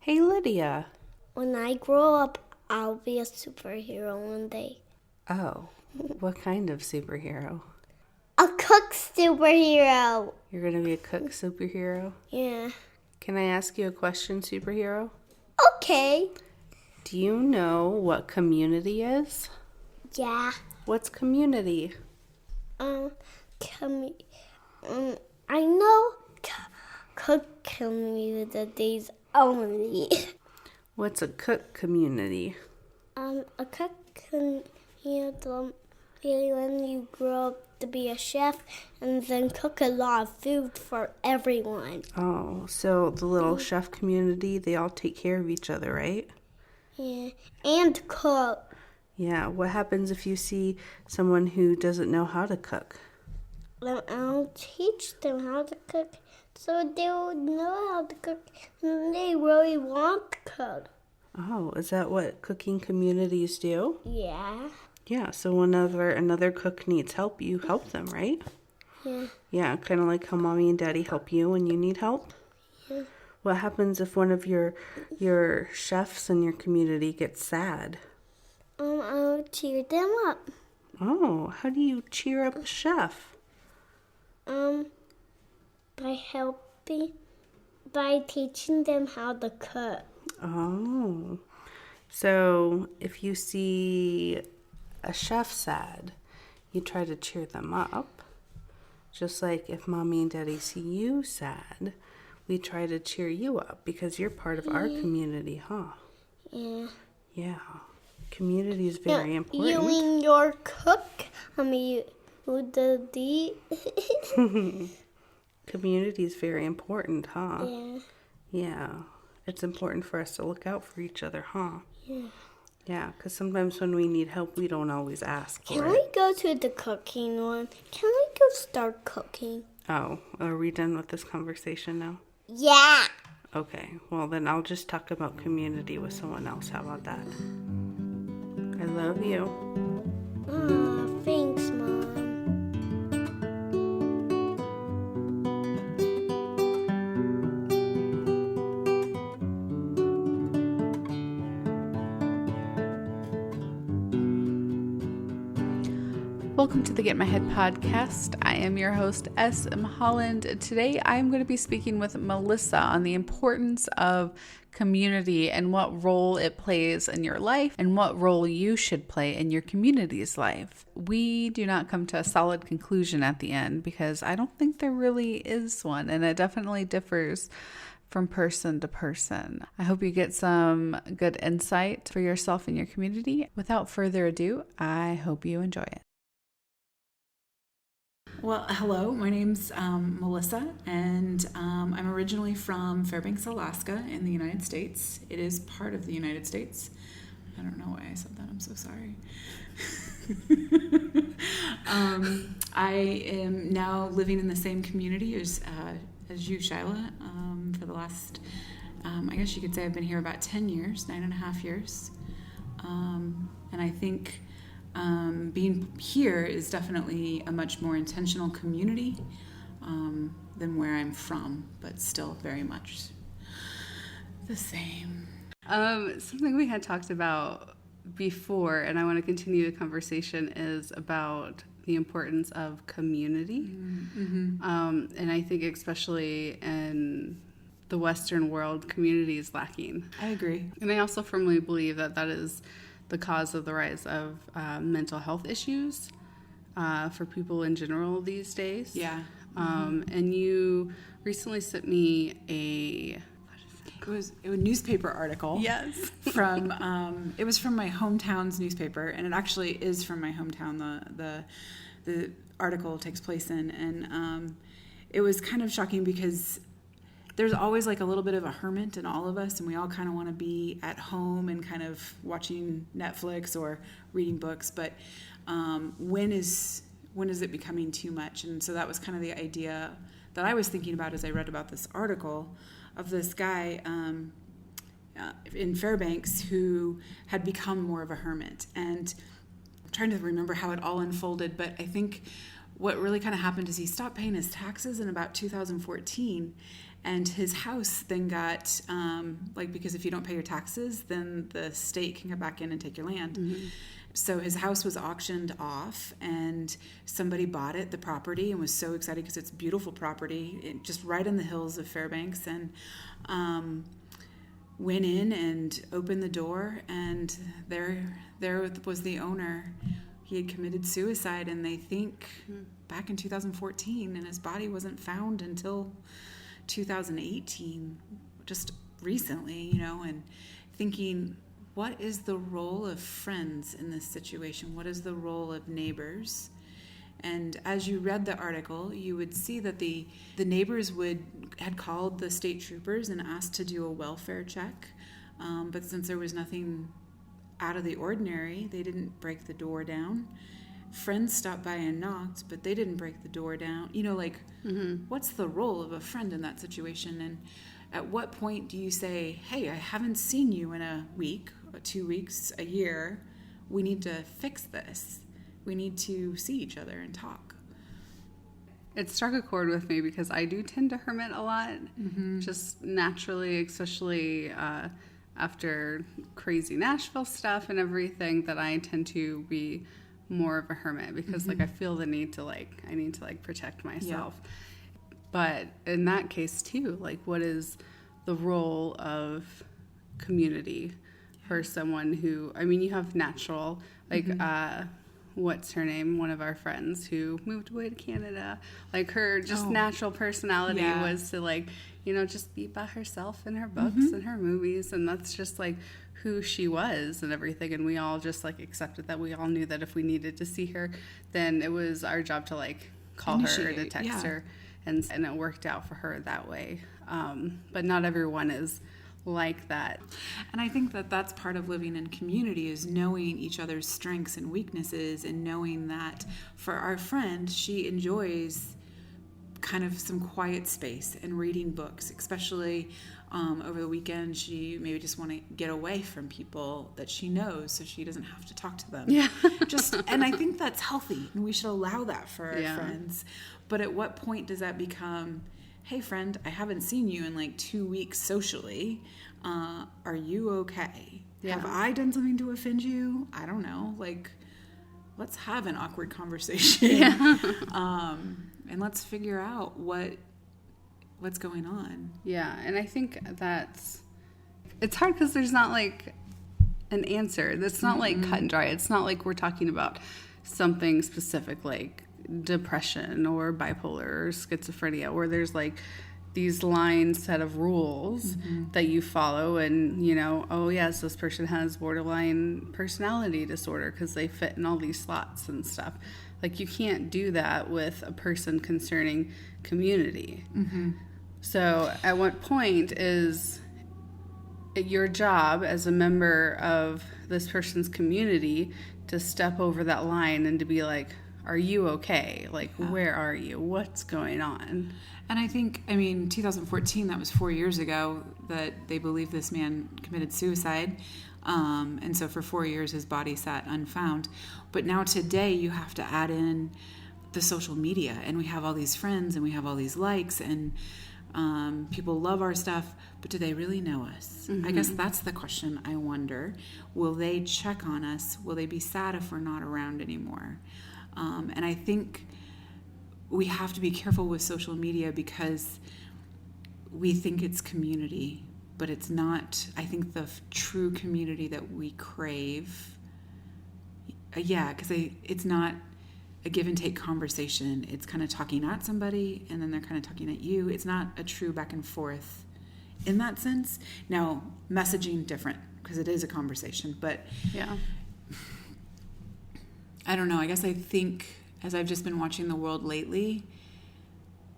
Hey, Lydia. When I grow up, I'll be a superhero one day. Oh, what kind of superhero? A cook superhero. You're going to be a cook superhero? Yeah. Can I ask you a question, superhero? Okay. Do you know what community is? Yeah. What's community? I know cook communities only. What's a cook community? A cook community when you grow up to be a chef and then cook a lot of food for everyone. Oh, so the little chef community, they all take care of each other, right? Yeah. And cook. Yeah, what happens if you see someone who doesn't know how to cook? Then I'll teach them how to cook so they will know how to cook and they really want to cook. Oh, is that what cooking communities do? Yeah. Yeah, so whenever another cook needs help, you help them, right? Yeah. Yeah, kind of like how mommy and daddy help you when you need help. Yeah. What happens if one of your chefs in your community gets sad? I'll cheer them up. Oh, how do you cheer up a chef? By teaching them how to cook. Oh, so if you see a chef sad, you try to cheer them up. Just like if mommy and daddy see you sad, we try to cheer you up because you're part of our community, huh? Yeah. Yeah. Community is very important. You mean your cook? Who did the Community is very important, huh? Yeah. Yeah. It's important for us to look out for each other, huh? Yeah. Yeah, because sometimes when we need help, we don't always ask for Can it. we go to the cooking one? Can we go start cooking? Oh, are we done with this conversation now? Yeah. Okay, well then I'll just talk about community with someone else. How about that? I love you. Thanks, Mom. Welcome to the Get My Head podcast. I am your host, S.M. Holland. Today I'm going to be speaking with Melissa on the importance of community and what role it plays in your life and what role you should play in your community's life. We do not come to a solid conclusion at the end because I don't think there really is one, and it definitely differs from person to person. I hope you get some good insight for yourself and your community. Without further ado, I hope you enjoy it. Well, hello, my name's Melissa, and I'm originally from Fairbanks, Alaska in the United States. It is part of the United States. I don't know why I said that, I'm so sorry. I am now living in the same community as you, Shyla, for the last, I guess you could say I've been here about 10 years, 9.5 years. And I think being here is definitely a much more intentional community than where I'm from, but still very much the same. Something we had talked about before, and I want to continue the conversation, is about the importance of community. Mm-hmm. And I think especially in the Western world, community is lacking. I agree. And I also firmly believe that that is the cause of the rise of mental health issues for people in general these days. Yeah. And you recently sent me It was a newspaper article. Yes. It was from my hometown's newspaper, and it actually is from my hometown. The article takes place in, and it was kind of shocking because there's always like a little bit of a hermit in all of us, and we all kind of want to be at home and kind of watching Netflix or reading books. But when is it becoming too much? And so that was kind of the idea that I was thinking about as I read about this article of this guy in Fairbanks who had become more of a hermit. And I'm trying to remember how it all unfolded, but I think what really kind of happened is he stopped paying his taxes in about 2014. And his house then got, because if you don't pay your taxes, then the state can come back in and take your land. Mm-hmm. So his house was auctioned off, and somebody bought it, the property, and was so excited because it's beautiful property, just right in the hills of Fairbanks, and went in and opened the door, and there was the owner. He had committed suicide, and they think back in 2014, and his body wasn't found until 2018, just recently, and thinking, what is the role of friends in this situation? What is the role of neighbors? And as you read the article, you would see that the neighbors had called the state troopers and asked to do a welfare check. But since there was nothing out of the ordinary, they didn't break the door down. Friends stopped by and knocked, but they didn't break the door down. What's the role of a friend in that situation? And at what point do you say, hey, I haven't seen you in a week, or 2 weeks, a year. We need to fix this. We need to see each other and talk. It struck a chord with me because I do tend to hermit a lot, just naturally, especially after crazy Nashville stuff and everything, that I tend to be more of a hermit because I feel the need to I need to protect myself. Yeah. But in that case too, what is the role of community for someone who, you have natural, what's her name? One of our friends who moved away to Canada. Her just natural personality was to just be by herself in her books and her movies, and that's just who she was and everything. And we all just accepted that. We all knew that if we needed to see her, then it was our job to call her or to text her, and it worked out for her that way. But not everyone is like that. And I think that that's part of living in community, is knowing each other's strengths and weaknesses, and knowing that for our friend, she enjoys kind of some quiet space and reading books, especially over the weekend. She maybe just want to get away from people that she knows so she doesn't have to talk to them. Yeah. And I think that's healthy, and we should allow that for our friends. But at what point does that become, hey friend, I haven't seen you in 2 weeks socially. Are you okay? Yeah. Have I done something to offend you? I don't know. Let's have an awkward conversation. Yeah. And let's figure out what's going on. Yeah. And I think it's hard because there's not an answer. That's not cut and dry. It's not we're talking about something specific depression or bipolar or schizophrenia, where there's these line set of rules that you follow, and oh yes, this person has borderline personality disorder because they fit in all these slots and stuff. You can't do that with a person concerning community. So at what point is it your job as a member of this person's community to step over that line and to be are you okay? Where are you? What's going on? And I think, 2014, that was 4 years ago that they believe this man committed suicide. And so for 4 years, his body sat unfound. But now today, you have to add in the social media, and we have all these friends, and we have all these likes, and people love our stuff, but do they really know us? I guess that's the question I wonder. Will they check on us? Will they be sad if we're not around anymore? And I think we have to be careful with social media because we think it's community, but it's not. I think the true community that we crave, because it's not a give and take conversation. It's kind of talking at somebody, and then they're kind of talking at you. It's not a true back and forth in that sense. Now, messaging different because it is a conversation, but yeah. I don't know. I guess I think, as I've just been watching the world lately,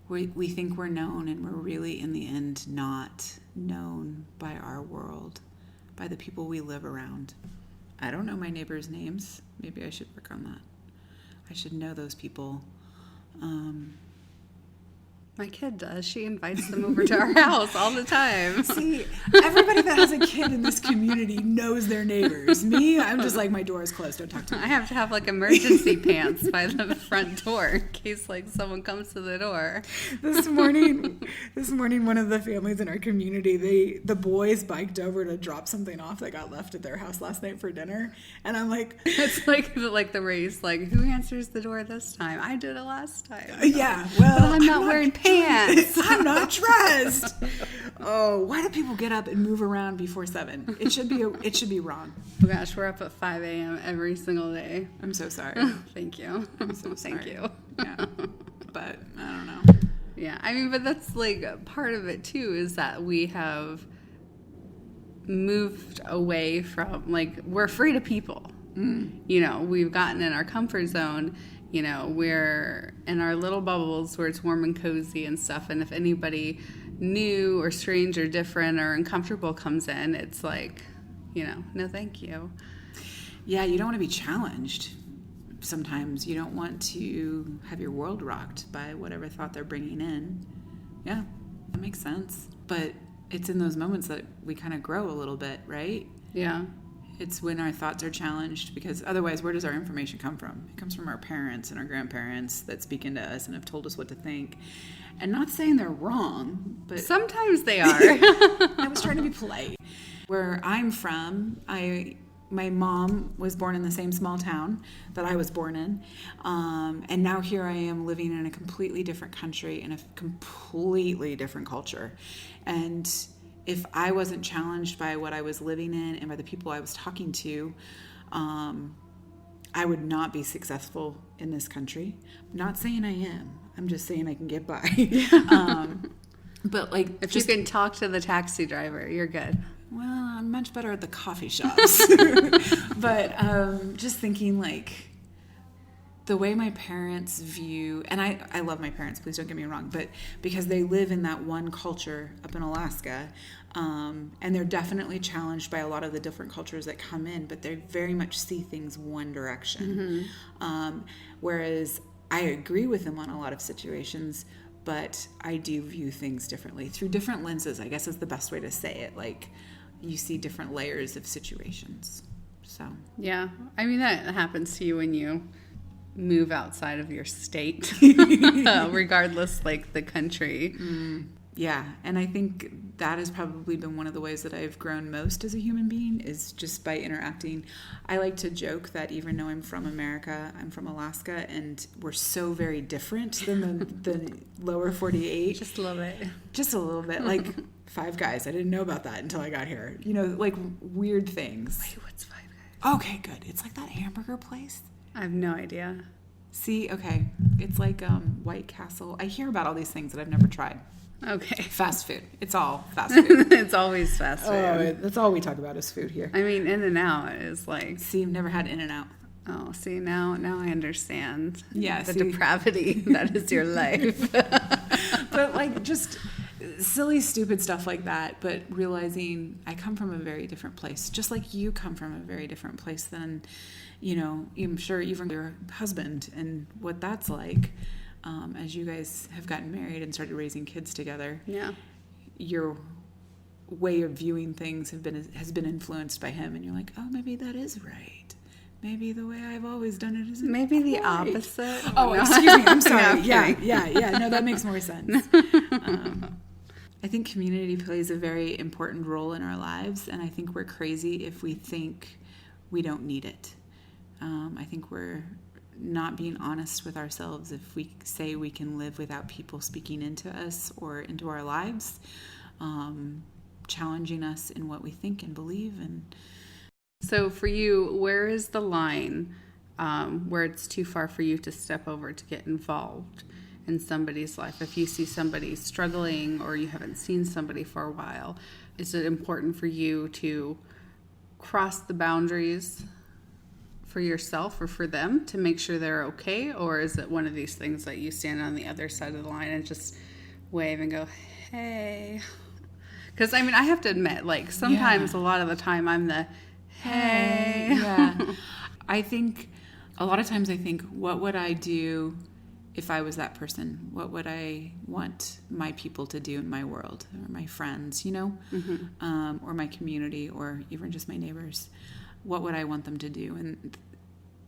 we think we're known, and we're really, in the end, not known by our world, by the people we live around. I don't know my neighbors' names. Maybe I should work on that. I should know those people. My kid does. She invites them over to our house all the time. See, everybody that has a kid in this community knows their neighbors. Me, I'm just like, my door is closed. Don't talk to me. I have to have like emergency pants by the front door in case like someone comes to the door. This morning, one of the families in our community, the boys biked over to drop something off that got left at their house last night for dinner, and I'm like, it's like the race. Like, who answers the door this time? I did it last time. Yeah, well, but I'm not wearing pants. I'm not dressed. Oh, why do people get up and move around before 7? It should be wrong. Oh gosh, we're up at 5 a.m. every single day. I'm so sorry. Thank you. I'm so sorry. Thank you. Yeah, but I don't know. Yeah, I mean, but that's like part of it too, is that we have moved away from, like, we're afraid of people. You know, we've gotten in our comfort zone. You know, we're in our little bubbles where it's warm and cozy and stuff. And if anybody new or strange or different or uncomfortable comes in, it's like, you know, no thank you. Yeah, you don't want to be challenged. Sometimes you don't want to have your world rocked by whatever thought they're bringing in. Yeah, that makes sense. But it's in those moments that we kind of grow a little bit, right? Yeah. It's when our thoughts are challenged, because otherwise, where does our information come from? It comes from our parents and our grandparents that speak into us and have told us what to think. And not saying they're wrong, but sometimes they are. I was trying to be polite. Where I'm from, my mom was born in the same small town that I was born in. And now here I am living in a completely different country, in a completely different culture. And if I wasn't challenged by what I was living in and by the people I was talking to, I would not be successful in this country. I'm not saying I am. I'm just saying I can get by. But like, if you can talk to the taxi driver, you're good. Well, I'm much better at the coffee shops. But just thinking, like, the way my parents view, and I love my parents, please don't get me wrong, but because they live in that one culture up in Alaska, and they're definitely challenged by a lot of the different cultures that come in, but they very much see things one direction. Whereas I agree with them on a lot of situations, but I do view things differently through different lenses, I guess is the best way to say it. Like, you see different layers of situations. So yeah, I mean, that happens to you when you move outside of your state, regardless, like the country. Yeah, and I think that has probably been one of the ways that I've grown most as a human being, is just by interacting. I like to joke that even though I'm from America, I'm from Alaska, and we're so very different than the lower 48. Just a little bit. Just a little bit. Like Five Guys. I didn't know about that until I got here. You know, like weird things. Wait, what's Five Guys? Okay, good. It's like that hamburger place. I have no idea. See, okay. It's like White Castle. I hear about all these things that I've never tried. Okay. Fast food. It's all fast food. It's always fast food. Oh, that's all we talk about is food here. I mean, In-N-Out is like... See, I've never had In-N-Out. Oh, see, now I understand. Yeah, the depravity that is your life. But like just silly, stupid stuff like that. But realizing I come from a very different place, just like you come from a very different place than, you know, I'm sure even your husband and what that's like. As you guys have gotten married and started raising kids together, yeah, your way of viewing things has been influenced by him, and you're like, oh, maybe that is right. Maybe the way I've always done it isn't maybe the right. opposite. Oh, excuse me. I'm sorry. No, Yeah. No, that makes more sense. I think community plays a very important role in our lives, and I think we're crazy if we think we don't need it. I think we're not being honest with ourselves if we say we can live without people speaking into us or into our lives, challenging us in what we think and believe. And so for you, where is the line where it's too far for you to step over to get involved in somebody's life? If you see somebody struggling or you haven't seen somebody for a while, is it important for you to cross the boundaries for yourself or for them to make sure they're okay? Or is it one of these things that you stand on the other side of the line and just wave and go, hey? Because, I mean, I have to admit, like, sometimes a lot of the time I'm the, hey. Yeah. I think a lot of times what would I do if I was that person, what would I want my people to do in my world, or my friends, or my community, or even just my neighbors? What would I want them to do? And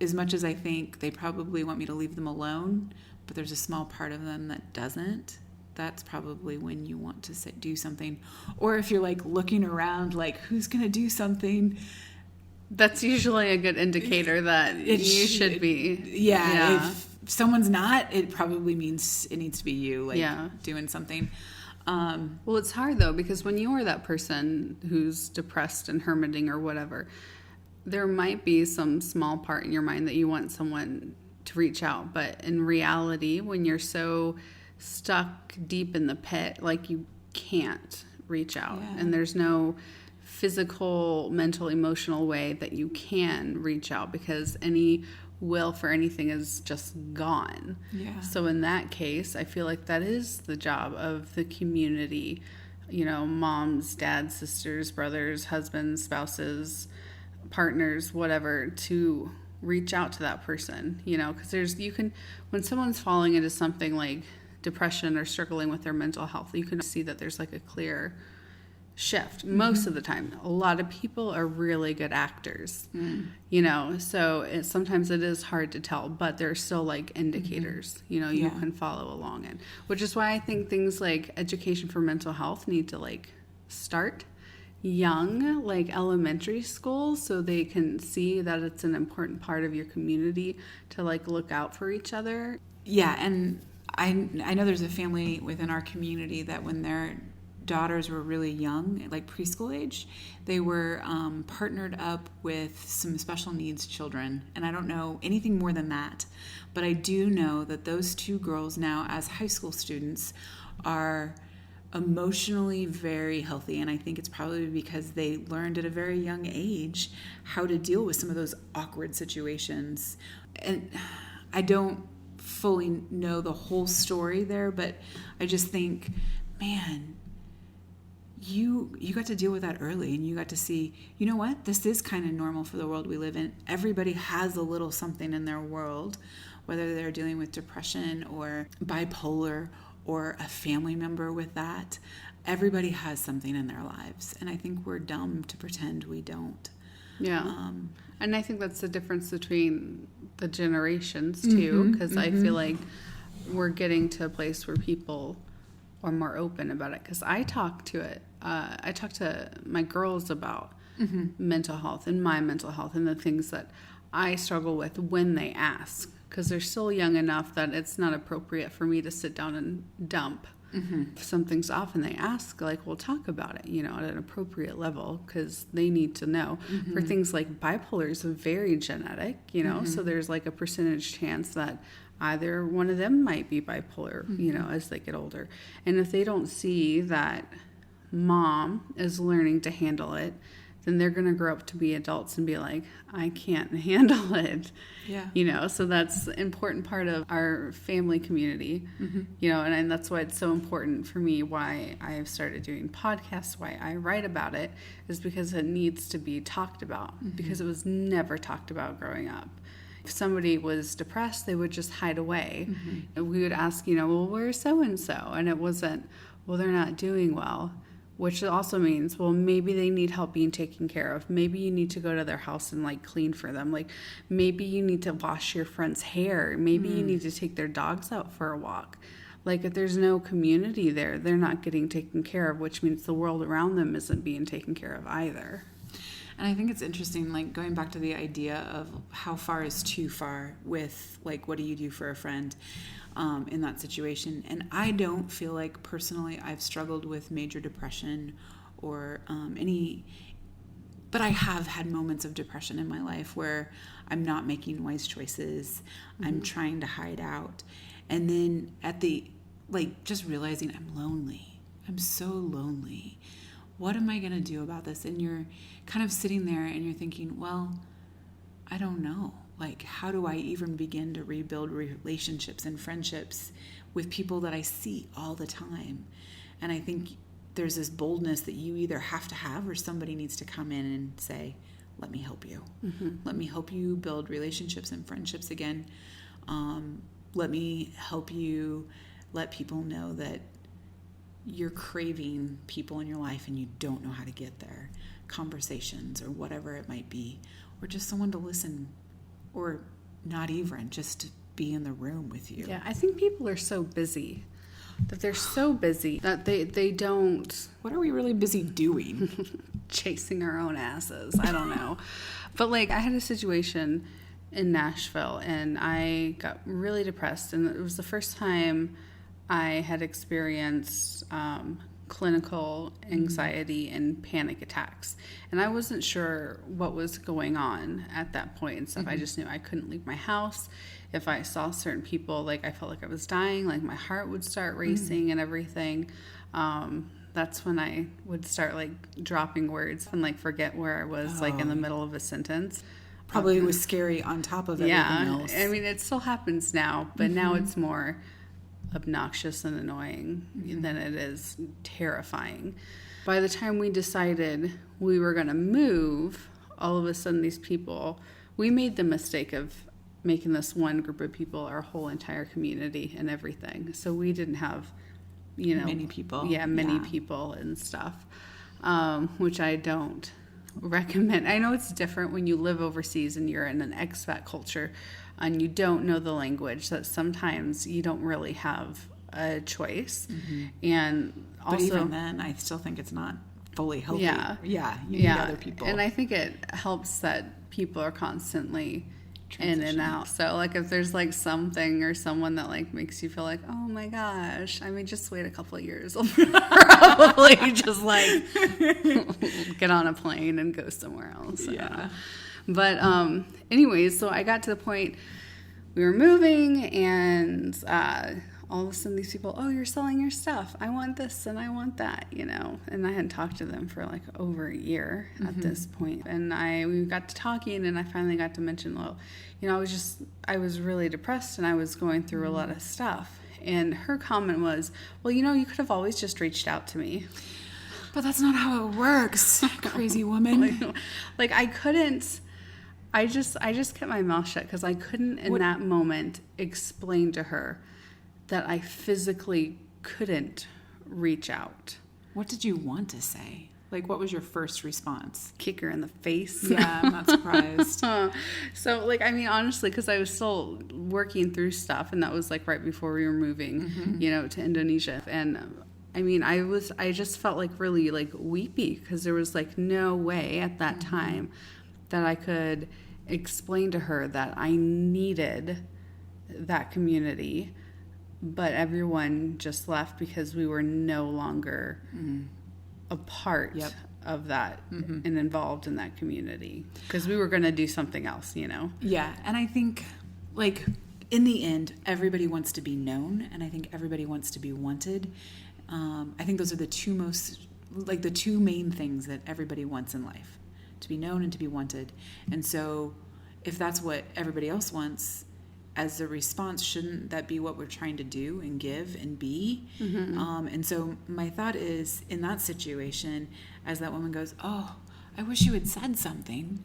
as much as I think they probably want me to leave them alone, but there's a small part of them that doesn't, that's probably when you want to do something. Or if you're like looking around, like, who's going to do something? That's usually a good indicator that you should be. Yeah. If someone's not, it probably means it needs to be you, doing something. Well, it's hard though, because when you are that person who's depressed and hermiting or whatever, there might be some small part in your mind that you want someone to reach out. But in reality, when you're so stuck deep in the pit, like, you can't reach out. Yeah. And there's no physical, mental, emotional way that you can reach out, because any will for anything is just gone. Yeah. So in that case, I feel like that is the job of the community, moms, dads, sisters, brothers, husbands, spouses, partners, whatever, to reach out to that person, because when someone's falling into something like depression or struggling with their mental health, you can see that there's like a clear shift most of the time. A lot of people are really good actors, so sometimes it is hard to tell, but there's still like indicators, you can follow along in, which is why I think things like education for mental health need to like start young, like elementary school, so they can see that it's an important part of your community to like look out for each other. Yeah, and I know there's a family within our community that when their daughters were really young, like preschool age, they were partnered up with some special needs children. And I don't know anything more than that, but I do know that those two girls now, as high school students, are emotionally very healthy. And I think it's probably because they learned at a very young age how to deal with some of those awkward situations. And I don't fully know the whole story there, but I just think, man, you got to deal with that early, and you got to see, you know what, this is kind of normal for the world we live in. Everybody has a little something in their world, whether they're dealing with depression or bipolar or a family member with that. Everybody has something in their lives, and I think we're dumb to pretend we don't. Yeah. And I think that's the difference between the generations too, because I feel like we're getting to a place where people are more open about it. Because I talk to my girls about mental health and my mental health and the things that I struggle with when they ask, because they're still young enough that it's not appropriate for me to sit down and dump. If something's off and they ask, like, we'll talk about it, at an appropriate level, because they need to know. For things like bipolar is very genetic, so there's like a percentage chance that either one of them might be bipolar, as they get older. And if they don't see that mom is learning to handle it, then they're going to grow up to be adults and be like, I can't handle it. Yeah. So that's an important part of our family community, and that's why it's so important for me, why I have started doing podcasts, why I write about it, is because it needs to be talked about, because it was never talked about growing up. If somebody was depressed, they would just hide away. And we would ask, well, where's so-and-so? And it wasn't, well, they're not doing well. Which also means, well, maybe they need help being taken care of. Maybe you need to go to their house and like clean for them. Like maybe you need to wash your friend's hair. Maybe you need to take their dogs out for a walk. Like if there's no community there, they're not getting taken care of, which means the world around them isn't being taken care of either. And I think it's interesting, like going back to the idea of how far is too far with like, what do you do for a friend? In that situation. And I don't feel like personally I've struggled with major depression or but I have had moments of depression in my life where I'm not making wise choices. I'm trying to hide out. And then just realizing I'm lonely. I'm so lonely. What am I going to do about this? And you're kind of sitting there and you're thinking, well, I don't know. Like, how do I even begin to rebuild relationships and friendships with people that I see all the time? And I think there's this boldness that you either have to have or somebody needs to come in and say, let me help you. Let me help you build relationships and friendships again. let me help you let people know that you're craving people in your life and you don't know how to get there. Conversations or whatever it might be, or just someone to listen, or not even, just to be in the room with you. Yeah, I think people are so busy that they're so busy that they don't What are we really busy doing? chasing our own asses. I don't know. But like I had a situation in Nashville and I got really depressed, and it was the first time I had experienced clinical anxiety and panic attacks, and I wasn't sure what was going on at that point and stuff. I just knew I couldn't leave my house. If I saw certain people, like I felt like I was dying, like my heart would start racing and everything. That's when I would start like dropping words and like forget where I was like in the middle of a sentence. Probably it was scary on top of everything else. I mean, it still happens now, but now it's more obnoxious and annoying than it is terrifying. By the time we decided we were going to move, all of a sudden these people, we made the mistake of making this one group of people our whole entire community and everything. So we didn't have, many people. Yeah, many people and stuff, which I don't recommend. I know it's different when you live overseas and you're in an expat culture and you don't know the language, that sometimes you don't really have a choice. And also, but even then, I still think it's not fully healthy. You need other people. And I think it helps that people are constantly in and out. So like if there's like something or someone that like makes you feel like, oh my gosh, I mean, just wait a couple of years. I'll probably just like get on a plane and go somewhere else. Yeah. But anyways, so I got to the point we were moving, and all of a sudden these people, oh, you're selling your stuff. I want this and I want that, And I hadn't talked to them for like over a year at this point. And we got to talking, and I finally got to mention, well, I was really depressed and I was going through a lot of stuff. And her comment was, well, you could have always just reached out to me. But that's not how it works, crazy woman. Like I couldn't. I just kept my mouth shut because I couldn't in that moment explain to her that I physically couldn't reach out. What did you want to say? Like, what was your first response? Kick her in the face. Yeah, I'm not surprised. So, like, I mean, honestly, because I was still working through stuff, and that was like right before we were moving, to Indonesia. And I mean, I just felt like really like weepy because there was like no way at that time that I could explain to her that I needed that community, but everyone just left because we were no longer a part of that and involved in that community because we were going to do something else, Yeah, and I think, like, in the end, everybody wants to be known, and I think everybody wants to be wanted. I think those are the two main things that everybody wants in life. To be known and to be wanted. And so if that's what everybody else wants, as a response, shouldn't that be what we're trying to do and give and be? And so my thought is, in that situation, as that woman goes, oh, I wish you had said something.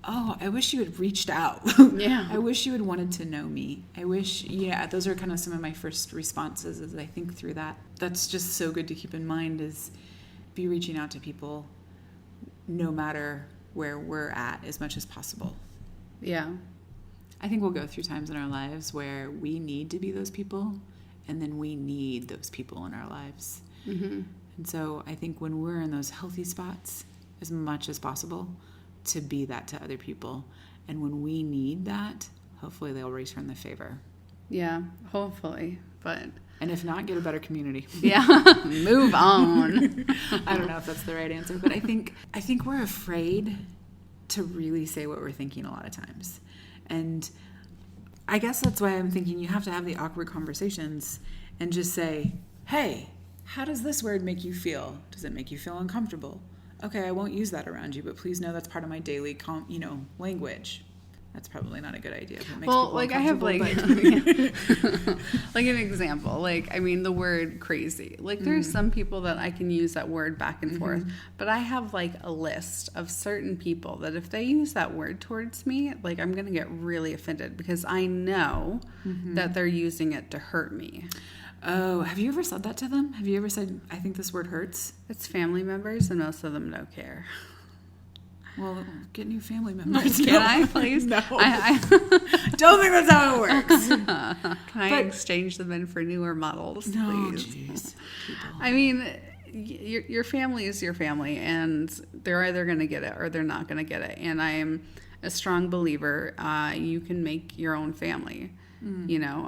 Oh, I wish you had reached out. Yeah. I wish you had wanted to know me. I wish, those are kind of some of my first responses as I think through that. That's just so good to keep in mind, is be reaching out to people no matter where we're at as much as possible. Yeah. I think we'll go through times in our lives where we need to be those people, and then we need those people in our lives. And so I think when we're in those healthy spots, as much as possible, to be that to other people. And when we need that, hopefully they'll return the favor. Yeah, hopefully. And if not, get a better community. Yeah, move on. I don't know if that's the right answer, but I think we're afraid to really say what we're thinking a lot of times. And I guess that's why I'm thinking you have to have the awkward conversations and just say, hey, how does this word make you feel? Does it make you feel uncomfortable? Okay, I won't use that around you, but please know that's part of my daily language. That's probably not a good idea. If it makes Well, people like I have like uncomfortable, like an example. Like, I mean, the word crazy. Like, there's some people that I can use that word back and forth, but I have like a list of certain people that if they use that word towards me, like I'm gonna get really offended because I know that they're using it to hurt me. Oh, have you ever said that to them? Have you ever said, I think this word hurts? It's family members, and most of them don't care. Well, get new family members. Can I, please? No. I Don't think that's how it works. Can I exchange them in for newer models, No, please? jeez. I mean, your family is your family, and they're either going to get it or they're not going to get it. And I am a strong believer you can make your own family, you know.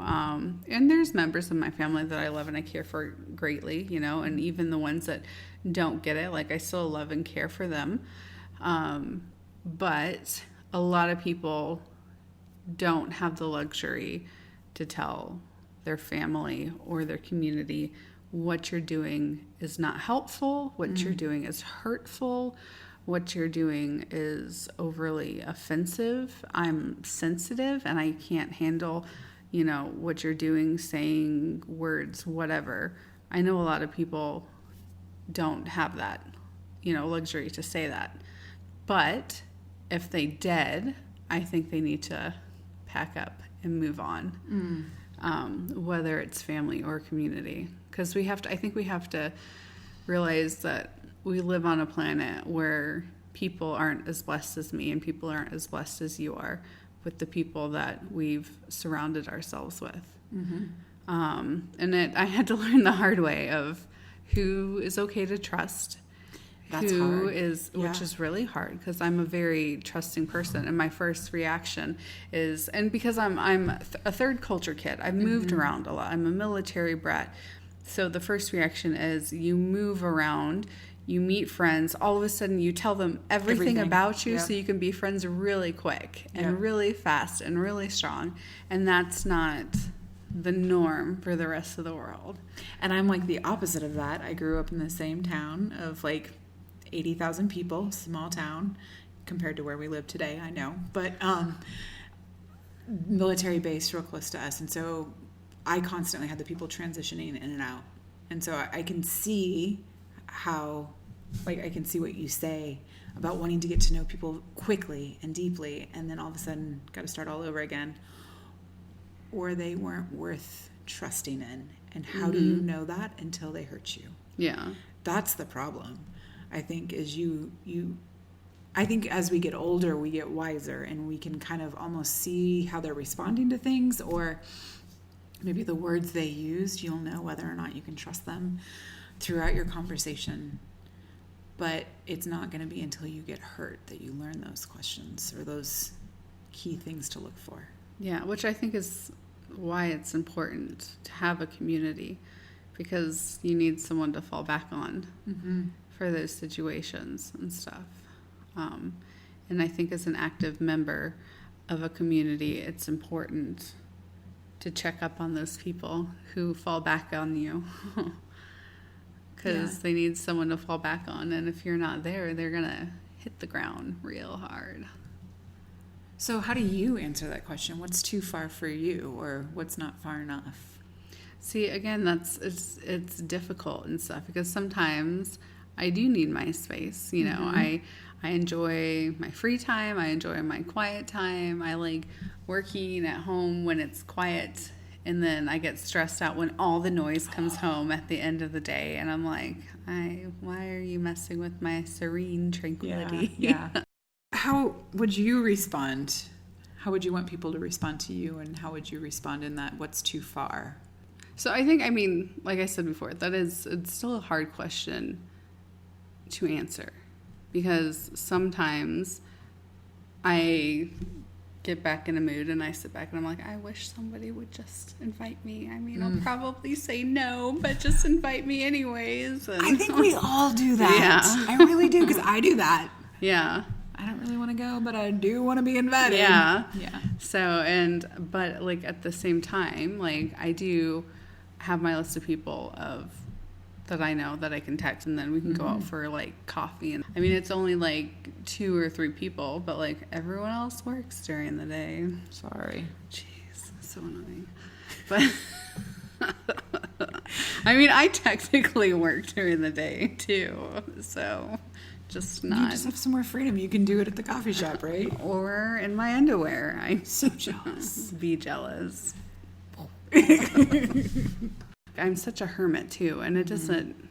And there's members of my family that I love and I care for greatly, you know, and even the ones that don't get it, like I still love and care for them. But a lot of people don't have the luxury to tell their family or their community what you're doing is not helpful, what you're doing is hurtful, what you're doing is overly offensive. I'm sensitive and I can't handle, you know, what you're doing, saying words, whatever. I know a lot of people don't have that, you know, luxury to say that. But if they did, I think they need to pack up and move on, whether it's family or community. Because I think we have to realize that we live on a planet where people aren't as blessed as me and people aren't as blessed as you are with the people that we've surrounded ourselves with. And I had to learn the hard way of who is okay to trust. That's hard. Which is really hard because I'm a very trusting person, and my first reaction is, and because I'm a third culture kid, I've moved around a lot. I'm a military brat, so the first reaction is you move around, you meet friends, all of a sudden you tell them everything about you, so you can be friends really quick and really fast and really strong, and that's not the norm for the rest of the world. And I'm like the opposite of that. I grew up in the same town of like 80,000 people, small town compared to where we live today, I know. But military base real close to us. And so I constantly had the people transitioning in and out. And so I can see how, like, I can see what you say about wanting to get to know people quickly and deeply, and then all of a sudden got to start all over again. Or they weren't worth trusting in. And how do you know that until they hurt you? Yeah. That's the problem. I think is I think as we get older, we get wiser and we can kind of almost see how they're responding to things, or maybe the words they used, you'll know whether or not you can trust them throughout your conversation. But it's not going to be until you get hurt that you learn those questions or those key things to look for. Yeah, which I think is why it's important to have a community, because you need someone to fall back on for those situations and stuff. And I think as an active member of a community, it's important to check up on those people who fall back on you, because they need someone to fall back on. And if you're not there, they're going to hit the ground real hard. So how do you answer that question? What's too far for you, or what's not far enough? See, again, it's difficult and stuff, because sometimes I do need my space. You know, I enjoy my free time. I enjoy my quiet time. I like working at home when it's quiet, and then I get stressed out when all the noise comes home at the end of the day, and I'm like, why are you messing with my serene tranquility? Yeah. How would you respond? How would you want people to respond to you, and how would you respond in that what's too far? So I think, I mean, like I said before, it's still a hard question to answer, because sometimes I get back in a mood and I sit back and I'm like, I wish somebody would just invite me. I mean, I'll probably say no, but just invite me anyways. And I think we all do that. Yeah. I really do, because I do that. Yeah. I don't really want to go, but I do want to be invited. Yeah. Yeah. So, but like at the same time, like I do have my list of people that I know that I can text, and then we can go out for like coffee. And I mean, it's only like 2 or 3 people, but like everyone else works during the day. Sorry. Jeez, so annoying. But I mean, I technically work during the day too, so just not. You just have some more freedom. You can do it at the coffee shop, right? Or in my underwear. I'm So jealous. Be jealous. I'm such a hermit too, and it doesn't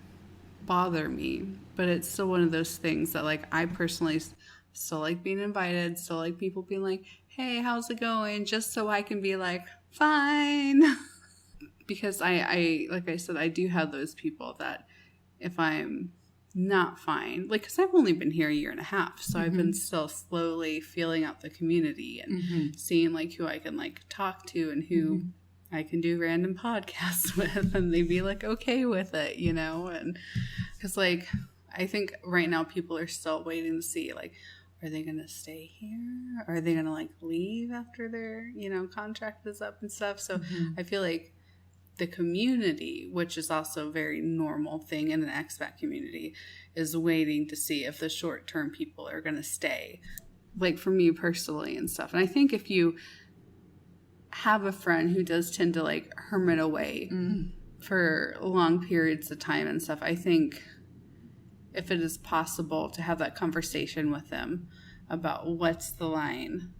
bother me, but it's still one of those things that like I personally still like being invited, still like people being like, hey, how's it going? Just so I can be like, fine. Because I like I said, I do have those people that if I'm not fine, like, because I've only been here a year and a half, so I've been still slowly feeling out the community and seeing like who I can like talk to and who I can do random podcasts with, and they'd be like okay with it, you know. And because like I think right now people are still waiting to see like, are they gonna stay here? Are they gonna like leave after their, you know, contract is up and stuff? So I feel like the community, which is also a very normal thing in an expat community, is waiting to see if the short-term people are going to stay, like for me personally and stuff. And I think if you have a friend who does tend to like hermit away for long periods of time and stuff, I think if it is possible to have that conversation with them about what's the line,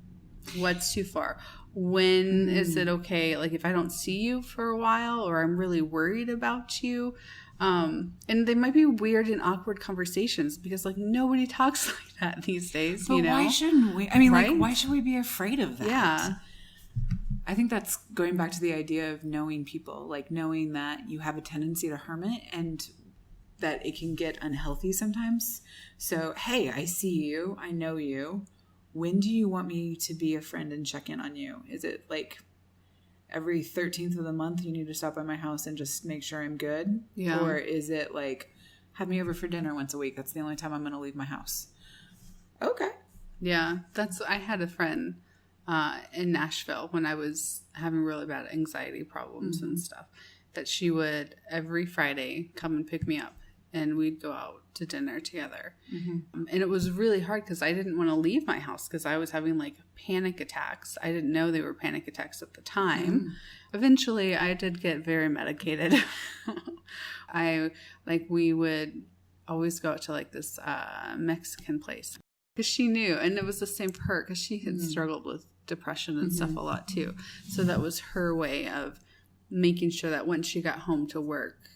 what's too far, when is it okay, like if I don't see you for a while or I'm really worried about you, and they might be weird and awkward conversations because like nobody talks like that these days. But you know, why shouldn't we? I mean, right? like, why should we be afraid of that? Yeah. I think that's going back to the idea of knowing people, like knowing that you have a tendency to hermit and that it can get unhealthy sometimes. So, hey, I see you, I know you. When do you want me to be a friend and check in on you? Is it like every 13th of the month you need to stop by my house and just make sure I'm good? Yeah. Or is it like, have me over for dinner once a week? That's the only time I'm going to leave my house. Okay. Yeah. I had a friend in Nashville when I was having really bad anxiety problems and stuff, that she would every Friday come and pick me up and we'd go out to dinner together. And it was really hard because I didn't want to leave my house because I was having like panic attacks. I didn't know they were panic attacks at the time. Eventually I did get very medicated. We would always go out to like this Mexican place because she knew, and it was the same for her because she had struggled with depression and stuff a lot too. So that was her way of making sure that when she got home to work,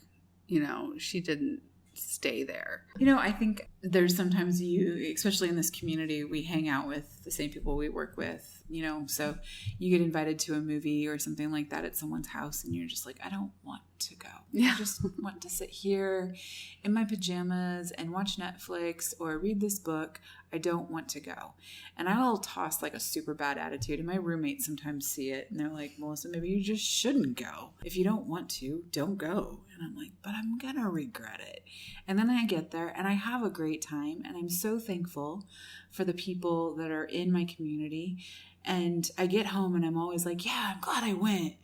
you know, she didn't stay there. You know, I think there's sometimes especially in this community, we hang out with the same people we work with, you know, so you get invited to a movie or something like that at someone's house and you're just like, I don't want to go. Yeah. I just want to sit here in my pajamas and watch Netflix or read this book. I don't want to go. And I'll toss like a super bad attitude, and my roommates sometimes see it and they're like, Melissa, maybe you just shouldn't go. If you don't want to, don't go. And I'm like, but I'm gonna regret it. And then I get there and I have a great time, and I'm so thankful for the people that are in my community. And I get home and I'm always like, yeah, I'm glad I went.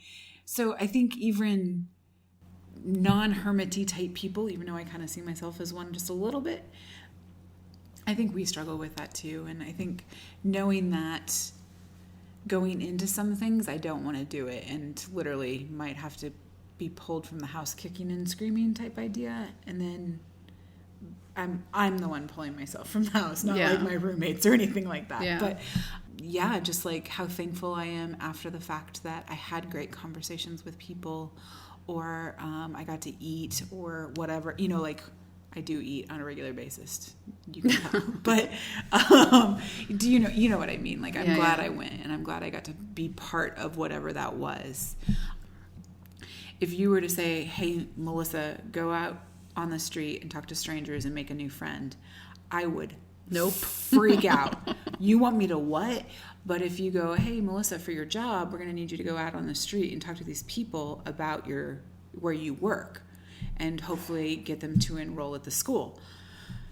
So I think even non-hermity type people, even though I kind of see myself as one just a little bit, I think we struggle with that too. And I think knowing that going into some things, I don't want to do it and literally might have to be pulled from the house kicking and screaming type idea. And then I'm the one pulling myself from the house, not like my roommates or anything like that. Yeah. But yeah, just like how thankful I am after the fact that I had great conversations with people, or I got to eat or whatever, you know, like I do eat on a regular basis. You can tell. But do you know what I mean? Like I'm glad I went, and I'm glad I got to be part of whatever that was. If you were to say, hey, Melissa, go out on the street and talk to strangers and make a new friend, I would freak out. You want me to what? But if you go, hey, Melissa, for your job, we're going to need you to go out on the street and talk to these people about where you work and hopefully get them to enroll at the school.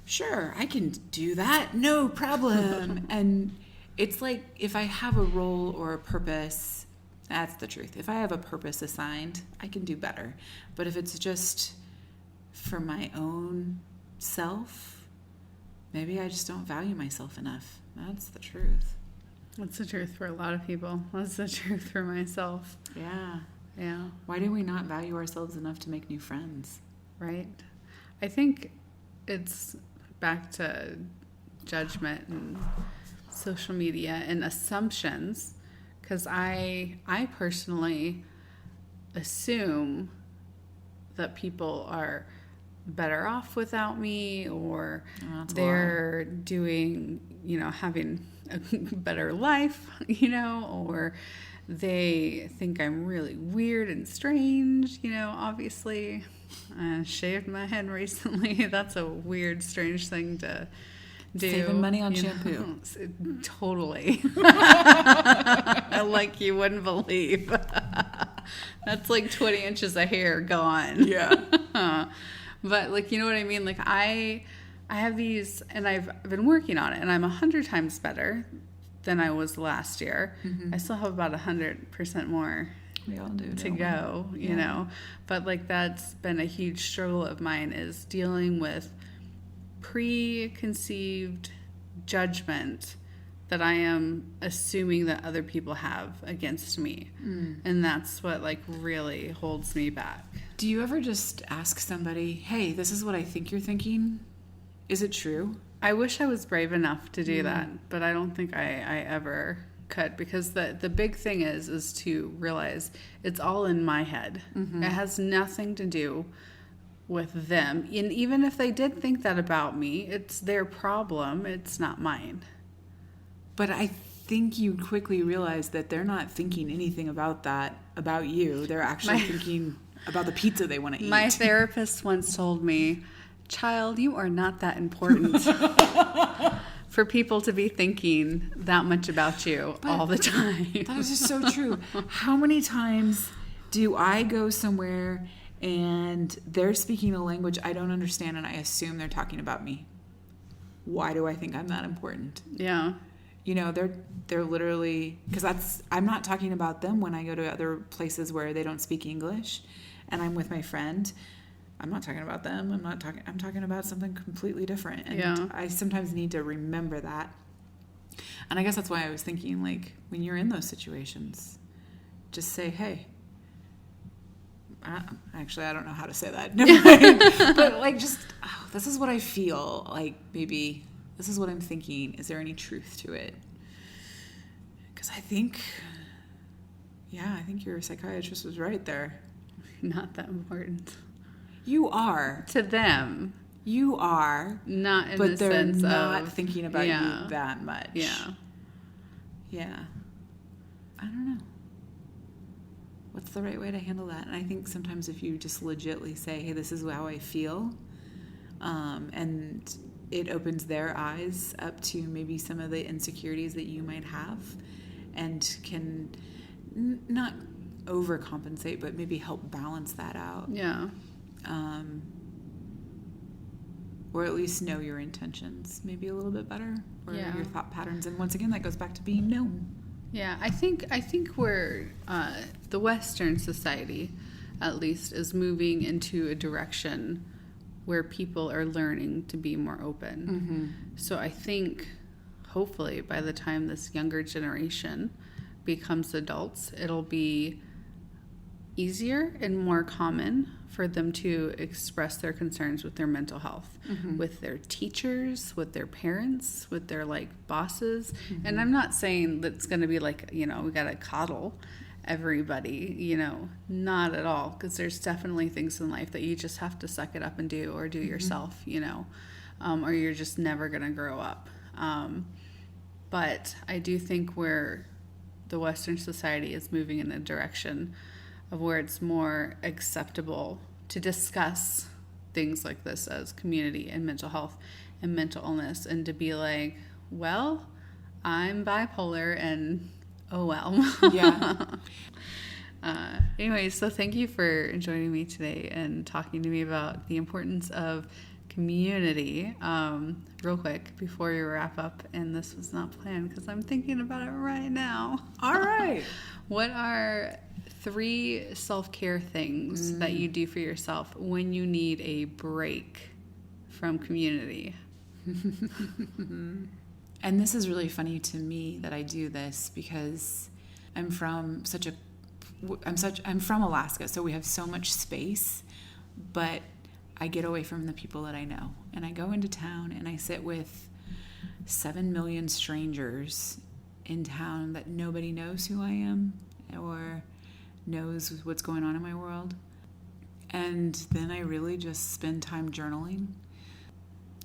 Sure, I can do that. No problem. And it's like if I have a role or a purpose, that's the truth. If I have a purpose assigned, I can do better. But if it's just for my own self, maybe I just don't value myself enough. That's the truth. That's the truth for a lot of people. That's the truth for myself. Yeah. Yeah. Why do we not value ourselves enough to make new friends? Right. I think it's back to judgment and social media and assumptions, because I personally assume that people are better off without me, or they're doing, having a better life, or they think I'm really weird and strange, obviously. I shaved my head recently. That's a weird, strange thing to do. Saving money on shampoo. Totally. Like you wouldn't believe. That's like 20 inches of hair gone. Yeah. But you know what I mean? I have these, and I've been working on it, and I'm 100 times better than I was last year. Mm-hmm. I still have about 100% more we all do, to go, you know. But that's been a huge struggle of mine, is dealing with preconceived judgment that I am assuming that other people have against me. And that's what really holds me back. Do you ever just ask somebody, hey, this is what I think you're thinking? Is it true? I wish I was brave enough to do that, but I don't think I ever could, because the big thing is to realize it's all in my head. Mm-hmm. It has nothing to do with them. And even if they did think that about me, it's their problem. It's not mine. But I think you quickly realize that they're not thinking anything about that, about you. They're actually thinking about the pizza they want to eat. My therapist once told me, child, you are not that important for people to be thinking that much about you all the time. That is just so true. How many times do I go somewhere and they're speaking a language I don't understand and I assume they're talking about me? Why do I think I'm that important? Yeah. They're literally, because I'm not talking about them when I go to other places where they don't speak English and I'm with my friend. I'm not talking about them. I'm talking about something completely different. And I sometimes need to remember that. And I guess that's why I was thinking, when you're in those situations, just say, hey, actually, I don't know how to say that. Never mind. But this is what I feel. Maybe this is what I'm thinking. Is there any truth to it? Because I think your psychiatrist was right there. Not that important. You are. To them. You are. Not in the sense of... But they're not of, thinking about you that much. Yeah. Yeah. I don't know. What's the right way to handle that? And I think sometimes if you just legitly say, hey, this is how I feel, and it opens their eyes up to maybe some of the insecurities that you might have, and can not overcompensate, but maybe help balance that out. Yeah. Or at least know your intentions maybe a little bit better, or your thought patterns. And once again, that goes back to being known. Yeah, I think we're the Western society, at least, is moving into a direction where people are learning to be more open. Mm-hmm. So I think, hopefully, by the time this younger generation becomes adults, it'll be easier and more common for them to express their concerns with their mental health, with their teachers, with their parents, with their bosses. Mm-hmm. And I'm not saying that's going to be we got to coddle everybody, not at all. Because there's definitely things in life that you just have to suck it up and do, or do yourself, or you're just never going to grow up. But I do think where the Western society is moving in a direction of where it's more acceptable to discuss things like this as community and mental health and mental illness, and to be well, I'm bipolar and oh well. Yeah. Anyway, so thank you for joining me today and talking to me about the importance of community. Real quick before we wrap up, and this was not planned because I'm thinking about it right now. All right. What are 3 self-care things that you do for yourself when you need a break from community? And this is really funny to me that I do this because I'm from Alaska, so we have so much space, but I get away from the people that I know. And I go into town and I sit with 7 million strangers in town that nobody knows who I am or knows what's going on in my world. And then I really just spend time journaling,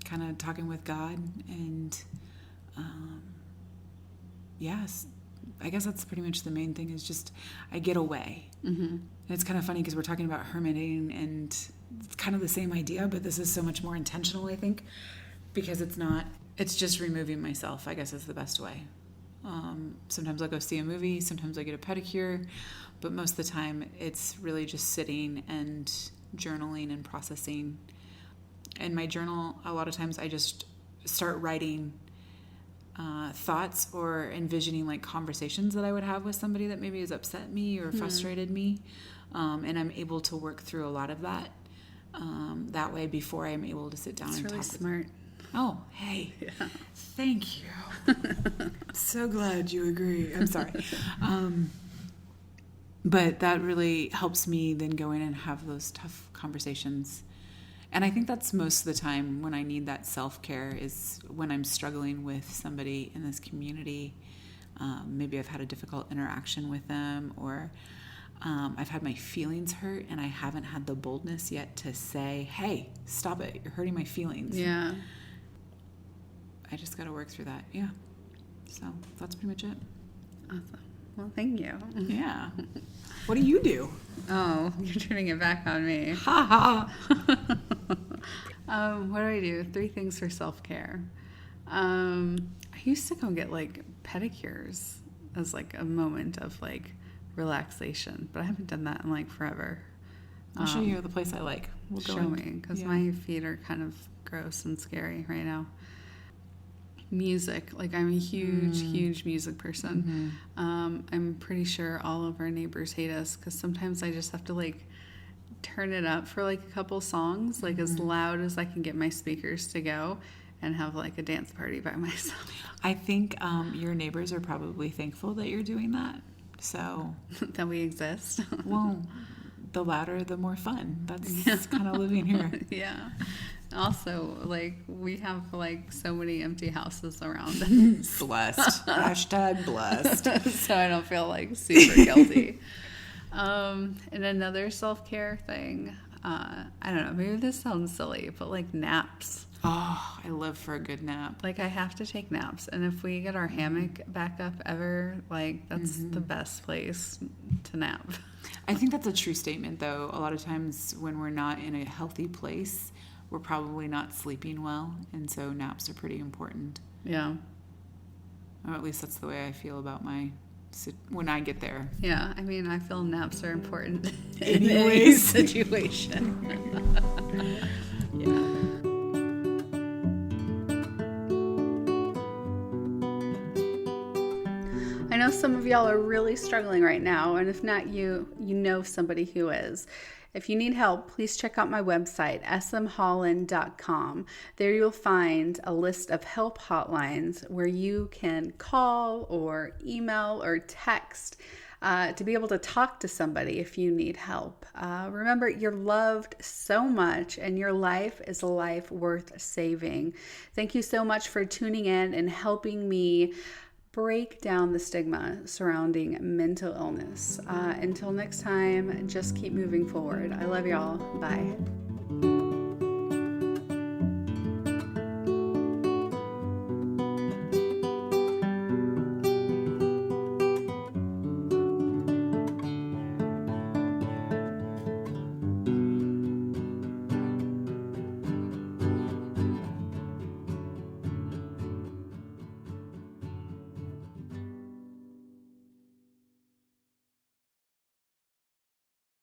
kind of talking with God. And yes, I guess that's pretty much the main thing, is just I get away. And it's kind of funny because we're talking about hermiting, and it's kind of the same idea, but this is so much more intentional, I think, because it's just removing myself, I guess is the best way. Sometimes I'll go see a movie, sometimes I get a pedicure, but most of the time it's really just sitting and journaling and processing. In my journal, a lot of times I just start writing thoughts or envisioning like conversations that I would have with somebody that maybe has upset me or frustrated me, and I'm able to work through a lot of that that way before I'm able to sit down and really talk. Smart. Oh, hey. Yeah. Thank you. So glad you agree. I'm sorry. But that really helps me then go in and have those tough conversations. And I think that's most of the time when I need that self-care, is when I'm struggling with somebody in this community. Maybe I've had a difficult interaction with them, or I've had my feelings hurt and I haven't had the boldness yet to say, hey, stop it. You're hurting my feelings. Yeah. I just got to work through that. Yeah. So that's pretty much it. Awesome. Well, thank you. Yeah. What do you do? Oh, you're turning it back on me. Ha ha. What do? 3 things for self-care. I used to go get like pedicures as like a moment of like relaxation, but I haven't done that in like forever. I'll show you the place I like. We'll go show me, because my feet are kind of gross and scary right now. Music, like I'm a huge music person. I'm pretty sure all of our neighbors hate us because sometimes I just have to like turn it up for like a couple songs, like as loud as I can get my speakers to go, and have like a dance party by myself. I think your neighbors are probably thankful that you're doing that. So that we exist. Well, the louder, the more fun. That's kind of living here. Yeah. Also, like, we have like so many empty houses around. Blessed. Hashtag blessed. So I don't feel like super guilty. And another self-care thing, I don't know, maybe this sounds silly, but like naps. Oh, I live for a good nap. Like, I have to take naps. And if we get our hammock back up ever, like, that's the best place to nap. I think that's a true statement, though. A lot of times when we're not in a healthy place, we're probably not sleeping well. And so naps are pretty important. Yeah. Or at least that's the way I feel about when I get there. Yeah, I mean, I feel naps are important in any situation. Yeah. I know some of y'all are really struggling right now, and if not you, you know somebody who is. If you need help, please check out my website, smholland.com. There you'll find a list of help hotlines where you can call or email or text to be able to talk to somebody if you need help. Remember, you're loved so much, and your life is a life worth saving. Thank you so much for tuning in and helping me break down the stigma surrounding mental illness. Until next time, just keep moving forward. I love y'all. Bye.